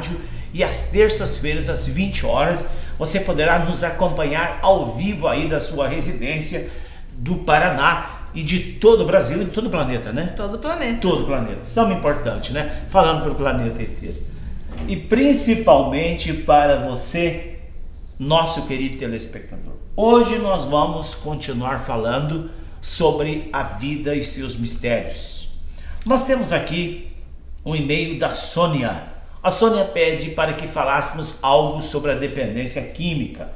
rádio e às terças-feiras, às 20 horas, você poderá nos acompanhar ao vivo aí da sua residência do Paraná e de todo o Brasil e de todo o planeta, né? Todo o planeta. Todo o planeta. Tão importante, né? Falando para o planeta inteiro. E principalmente para você, nosso querido telespectador. Hoje nós vamos continuar falando sobre a vida e seus mistérios. Nós temos aqui um e-mail da Sônia. A Sônia pede para que falássemos algo sobre a dependência química.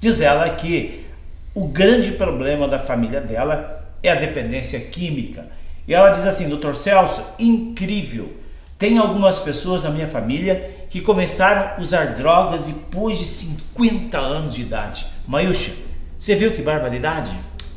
Diz ela que o grande problema da família dela é a dependência química. E ela diz assim: Dr. Celso, incrível. Tem algumas pessoas na minha família que começaram a usar drogas depois de 50 anos de idade. Mayusha, você viu que barbaridade?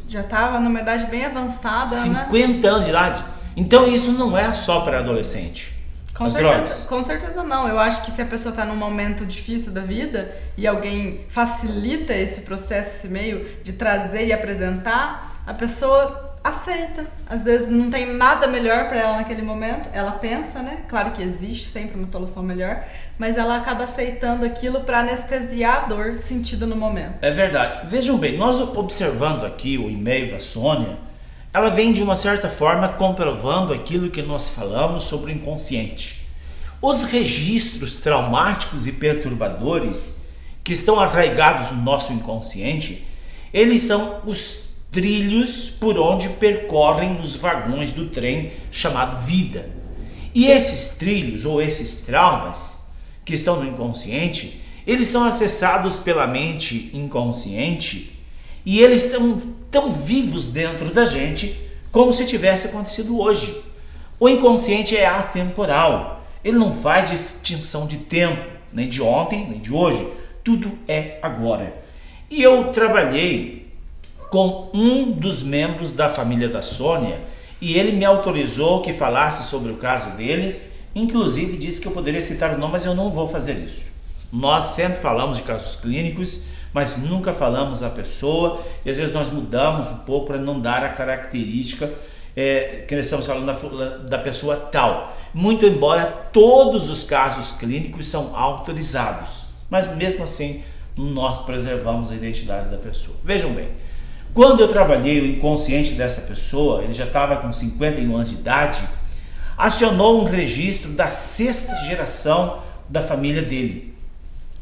Já estava numa idade bem avançada, 50 anos de idade. Então isso não é só para adolescente. Com certeza não. Eu acho que se a pessoa está num momento difícil da vida e alguém facilita esse processo, esse meio de trazer e apresentar, a pessoa aceita. Às vezes não tem nada melhor para ela naquele momento, ela pensa, né? Claro que existe sempre uma solução melhor, mas ela acaba aceitando aquilo para anestesiar a dor sentida no momento. É verdade. Vejam bem, nós observando aqui o e-mail da Sônia, ela vem de uma certa forma comprovando aquilo que nós falamos sobre o inconsciente. Os registros traumáticos e perturbadores que estão arraigados no nosso inconsciente, eles são os trilhos por onde percorrem os vagões do trem chamado vida. E esses trilhos ou esses traumas que estão no inconsciente, eles são acessados pela mente inconsciente e eles estão tão vivos dentro da gente como se tivesse acontecido hoje. O inconsciente é atemporal, ele não faz distinção de tempo, nem de ontem, nem de hoje, tudo é agora. E eu trabalhei com um dos membros da família da Sônia e ele me autorizou que falasse sobre o caso dele, inclusive disse que eu poderia citar o nome, mas eu não vou fazer isso. Nós sempre falamos de casos clínicos, mas nunca falamos a pessoa, e às vezes nós mudamos um pouco para não dar a característica que nós estamos falando da pessoa tal. Muito embora todos os casos clínicos são autorizados, mas mesmo assim nós preservamos a identidade da pessoa. Vejam bem, quando eu trabalhei o inconsciente dessa pessoa, ele já estava com 51 anos de idade, acionou um registro da 6ª geração da família dele.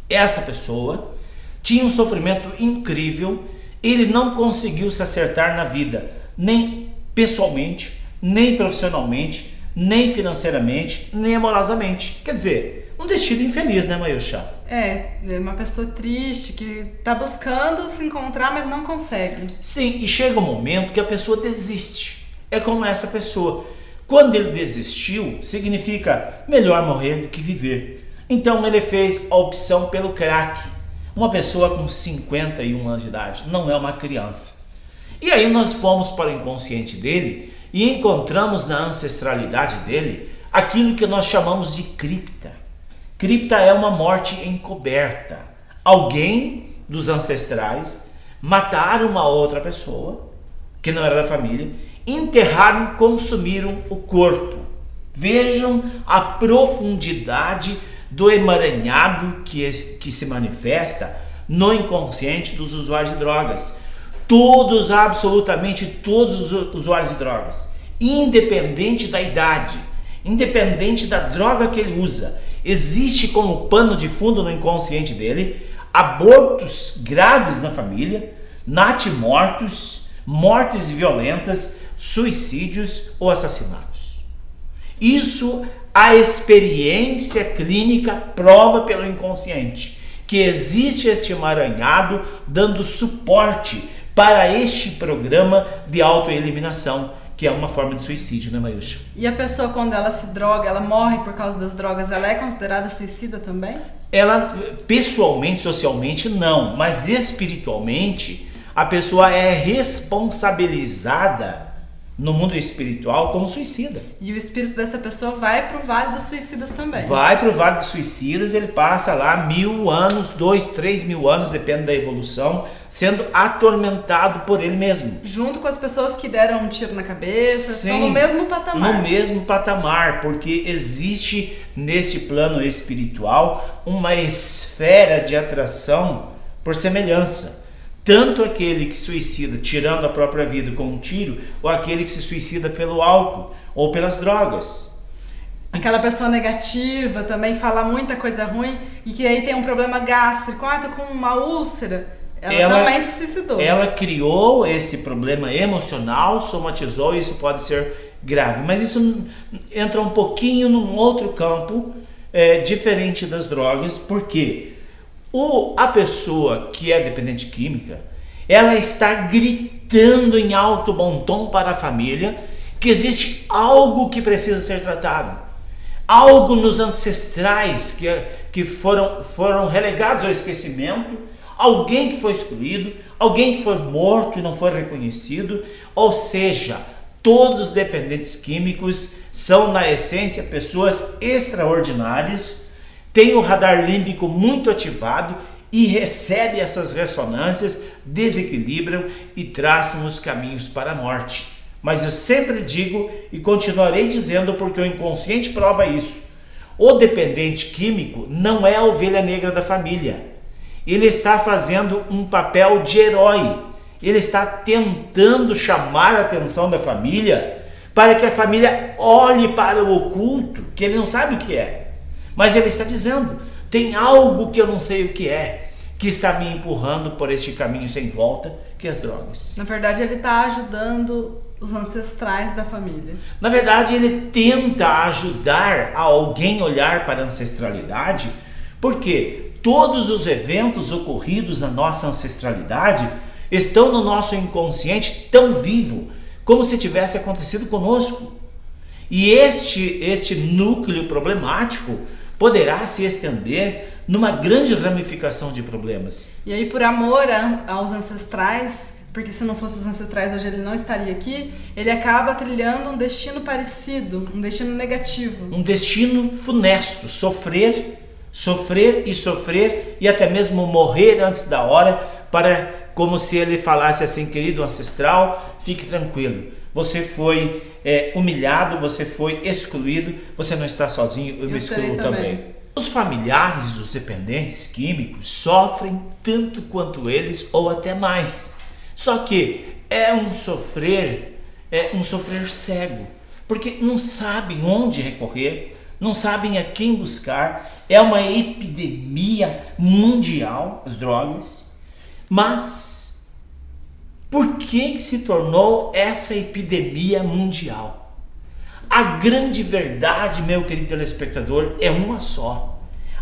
Esta pessoa tinha um sofrimento incrível, ele não conseguiu se acertar na vida, nem pessoalmente, nem profissionalmente, nem financeiramente, nem amorosamente. Quer dizer, um destino infeliz, né, Mayusha? É uma pessoa triste que está buscando se encontrar, mas não consegue. Sim, e chega um momento que a pessoa desiste. É como essa pessoa. Quando ele desistiu, significa melhor morrer do que viver. Então ele fez a opção pelo crack. Uma pessoa com 51 anos de idade, não é uma criança. E aí nós fomos para o inconsciente dele e encontramos na ancestralidade dele aquilo que nós chamamos de cripta. Cripta é uma morte encoberta. Alguém dos ancestrais mataram uma outra pessoa, que não era da família, enterraram, consumiram o corpo. Vejam a profundidade do emaranhado que se manifesta no inconsciente dos usuários de drogas. Todos, absolutamente todos os usuários de drogas, independente da idade, independente da droga que ele usa, existe como pano de fundo no inconsciente dele abortos graves na família, natimortos, mortes violentas, suicídios ou assassinatos. Isso a experiência clínica prova pelo inconsciente, que existe este emaranhado dando suporte para este programa de autoeliminação, que é uma forma de suicídio, né, Mayusha? E a pessoa, quando ela se droga, ela morre por causa das drogas, ela é considerada suicida também? Ela, pessoalmente, socialmente, não, mas espiritualmente, a pessoa é responsabilizada no mundo espiritual como suicida. E o espírito dessa pessoa vai pro Vale dos Suicidas também. Vai pro Vale dos Suicidas, ele passa lá 1000 anos, 2, 3 mil anos, depende da evolução, sendo atormentado por ele mesmo. Junto com as pessoas que deram um tiro na cabeça, Sim, estão no mesmo patamar. No mesmo patamar, porque existe neste plano espiritual uma esfera de atração por semelhança. Tanto aquele que suicida tirando a própria vida com um tiro, ou aquele que se suicida pelo álcool ou pelas drogas. Aquela pessoa negativa também fala muita coisa ruim e que aí tem um problema gástrico, tô com uma úlcera. Ela também se suicidou. Ela criou esse problema emocional, somatizou, e isso pode ser grave. Mas isso entra um pouquinho num outro campo, diferente das drogas, porque a pessoa que é dependente química, ela está gritando em alto bom tom para a família que existe algo que precisa ser tratado. Algo nos ancestrais que foram relegados ao esquecimento, alguém que foi excluído, alguém que foi morto e não foi reconhecido. Ou seja, todos os dependentes químicos são, na essência, pessoas extraordinárias, têm o radar límbico muito ativado e recebe essas ressonâncias, desequilibram e traçam os caminhos para a morte. Mas eu sempre digo e continuarei dizendo, porque o inconsciente prova isso: o dependente químico não é a ovelha negra da família. Ele está fazendo um papel de herói. Ele está tentando chamar a atenção da família para que a família olhe para o oculto, que ele não sabe o que é. Mas ele está dizendo: tem algo que eu não sei o que é, que está me empurrando por este caminho sem volta, que é as drogas. Na verdade, ele está ajudando os ancestrais da família. Na verdade, ele tenta ajudar a alguém olhar para a ancestralidade, porque todos os eventos ocorridos na nossa ancestralidade estão no nosso inconsciente tão vivo, como se tivesse acontecido conosco. E este núcleo problemático poderá se estender numa grande ramificação de problemas. E aí, por amor aos ancestrais, porque se não fosse os ancestrais hoje ele não estaria aqui, ele acaba trilhando um destino parecido, um destino negativo. Um destino funesto, sofrer e até mesmo morrer antes da hora, como se ele falasse assim: querido ancestral, fique tranquilo, você foi humilhado, você foi excluído, você não está sozinho, eu me excluo também. Os familiares dos dependentes químicos sofrem tanto quanto eles, ou até mais. Só que é um sofrer cego, porque não sabem onde recorrer, não sabem a quem buscar. É uma epidemia mundial, as drogas. Mas por que se tornou essa epidemia mundial? A grande verdade, meu querido telespectador, é uma só: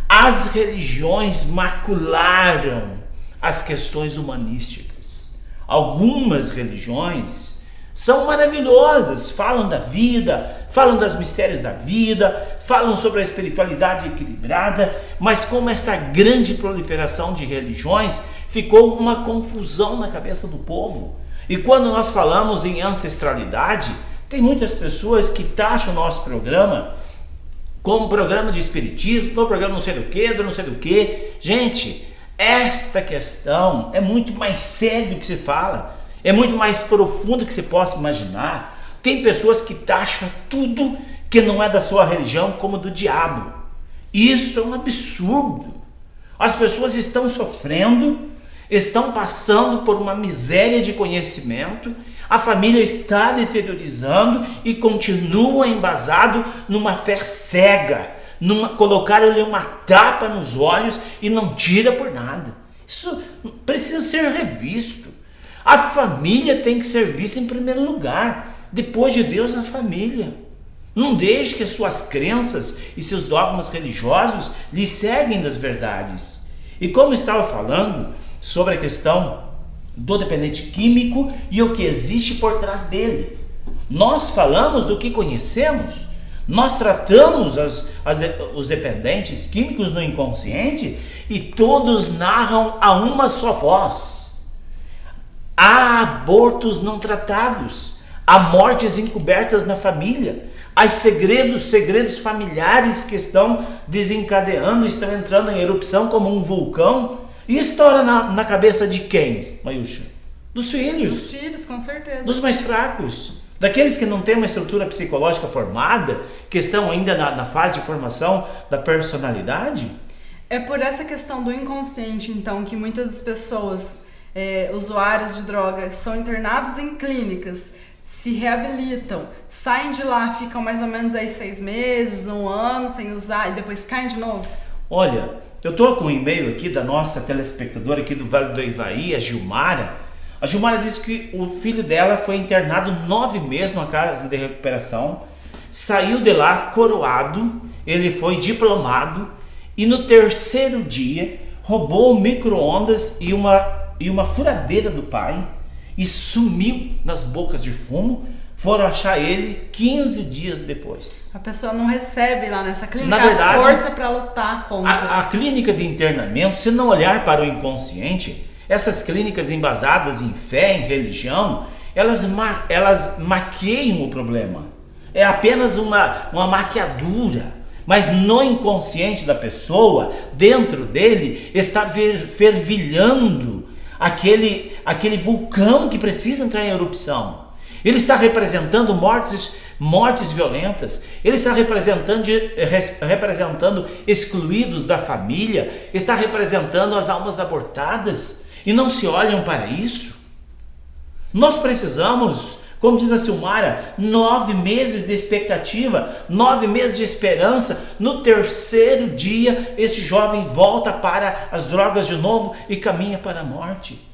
as religiões macularam as questões humanísticas. Algumas religiões são maravilhosas, falam da vida, falam dos mistérios da vida, falam sobre a espiritualidade equilibrada, mas como esta grande proliferação de religiões, ficou uma confusão na cabeça do povo. E quando nós falamos em ancestralidade, tem muitas pessoas que taxam o nosso programa como um programa de espiritismo, como um programa não sei do que. Gente, esta questão é muito mais séria do que se fala, é muito mais profundo do que se possa imaginar. Tem pessoas que taxam tudo que não é da sua religião como do diabo. Isso é um absurdo. As pessoas estão sofrendo, estão passando por uma miséria de conhecimento, a família está deteriorizando e continua embasado numa fé cega, colocaram-lhe uma tapa nos olhos e não tira por nada. Isso precisa ser revisto. A família tem que ser vista em primeiro lugar, depois de Deus, a família. Não deixe que as suas crenças e seus dogmas religiosos lhe ceguem das verdades. E como estava falando sobre a questão do dependente químico e o que existe por trás dele, nós falamos do que conhecemos, nós tratamos os dependentes químicos no inconsciente e todos narram a uma só voz. Há abortos não tratados, Há mortes encobertas na família. Há segredos familiares que estão desencadeando, estão entrando em erupção como um vulcão. E estoura na cabeça de quem, Mayusha? Dos filhos. Dos filhos, com certeza. Dos mais fracos. Daqueles que não têm uma estrutura psicológica formada, que estão ainda na fase de formação da personalidade. É por essa questão do inconsciente, então, que muitas pessoas, usuários de drogas, são internados em clínicas, se reabilitam, saem de lá, ficam mais ou menos aí 6 meses, 1 ano sem usar e depois caem de novo? Olha, eu estou com um e-mail aqui da nossa telespectadora aqui do Vale do Ivaí, a Gilmara. A Gilmara disse que o filho dela foi internado 9 meses numa casa de recuperação, saiu de lá coroado, ele foi diplomado e no 3º dia roubou o micro-ondas e uma furadeira do pai e sumiu nas bocas de fumo. Foram achar ele 15 dias depois. A pessoa não recebe lá nessa clínica Na verdade, a força para lutar contra. A clínica de internamento, se não olhar para o inconsciente, essas clínicas embasadas em fé, em religião, elas maquiam o problema. É apenas uma maquiadura. Mas no inconsciente da pessoa, dentro dele, está fervilhando aquele vulcão que precisa entrar em erupção. Ele está representando mortes violentas, ele está representando excluídos da família, está representando as almas abortadas e não se olham para isso. Nós precisamos, como diz a Silmara, 9 meses de expectativa, 9 meses de esperança. No 3º dia, esse jovem volta para as drogas de novo e caminha para a morte.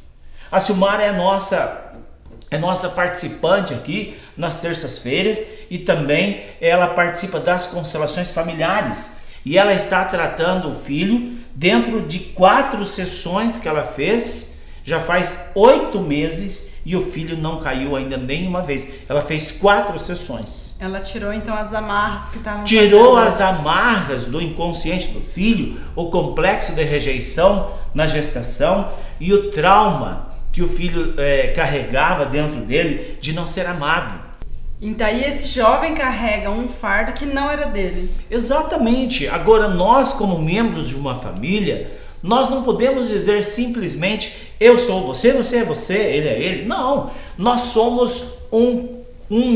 A Silmara é nossa participante aqui nas terças-feiras e também ela participa das constelações familiares. E ela está tratando o filho dentro de 4 sessões que ela fez, já faz 8 meses e o filho não caiu ainda nenhuma vez. Ela fez 4 sessões. Ela tirou então as amarras que estavam... Tirou as amarras do inconsciente do filho, o complexo de rejeição na gestação e o trauma que o filho carregava dentro dele de não ser amado. Então aí esse jovem carrega um fardo que não era dele. Exatamente. Agora nós, como membros de uma família, nós não podemos dizer simplesmente eu sou você, você é você, ele é ele. Não, nós somos um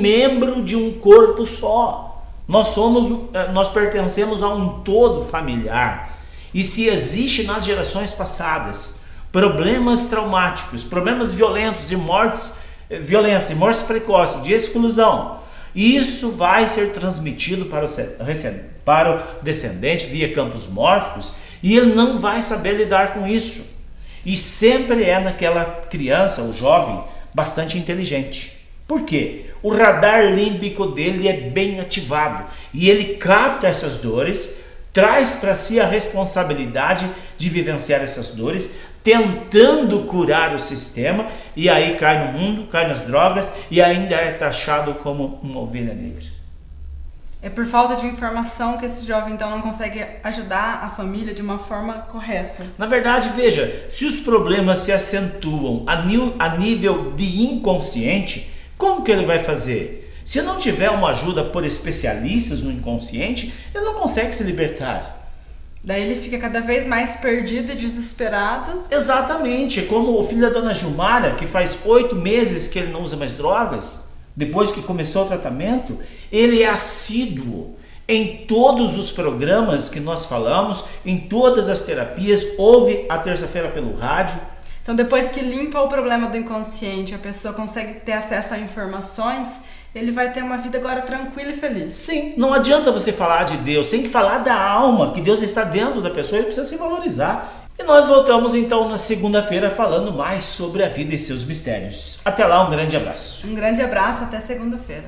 membro de um corpo só. Nós pertencemos a um todo familiar. E se existe nas gerações passadas problemas traumáticos, problemas violentos, de mortes violentas, de mortes precoces, de exclusão, isso vai ser transmitido para o descendente via campos mórficos e ele não vai saber lidar com isso. E sempre é naquela criança, o jovem, bastante inteligente. Por quê? O radar límbico dele é bem ativado e ele capta essas dores, traz para si a responsabilidade de vivenciar essas dores, tentando curar o sistema, e aí cai no mundo, cai nas drogas e ainda é taxado como uma ovelha negra. É por falta de informação que esse jovem então não consegue ajudar a família de uma forma correta. Na verdade, veja, se os problemas se acentuam a nível de inconsciente, como que ele vai fazer? Se não tiver uma ajuda por especialistas no inconsciente, ele não consegue se libertar. Daí ele fica cada vez mais perdido e desesperado. Exatamente, como o filho da dona Gilmara, que faz 8 meses que ele não usa mais drogas, depois que começou o tratamento, ele é assíduo em todos os programas que nós falamos, em todas as terapias, ouve a terça-feira pelo rádio. Então depois que limpa o problema do inconsciente, a pessoa consegue ter acesso a informações, ele vai ter uma vida agora tranquila e feliz. Sim, não adianta você falar de Deus, tem que falar da alma, que Deus está dentro da pessoa e precisa se valorizar. E nós voltamos então na segunda-feira falando mais sobre a vida e seus mistérios. Até lá, um grande abraço. Um grande abraço, até segunda-feira.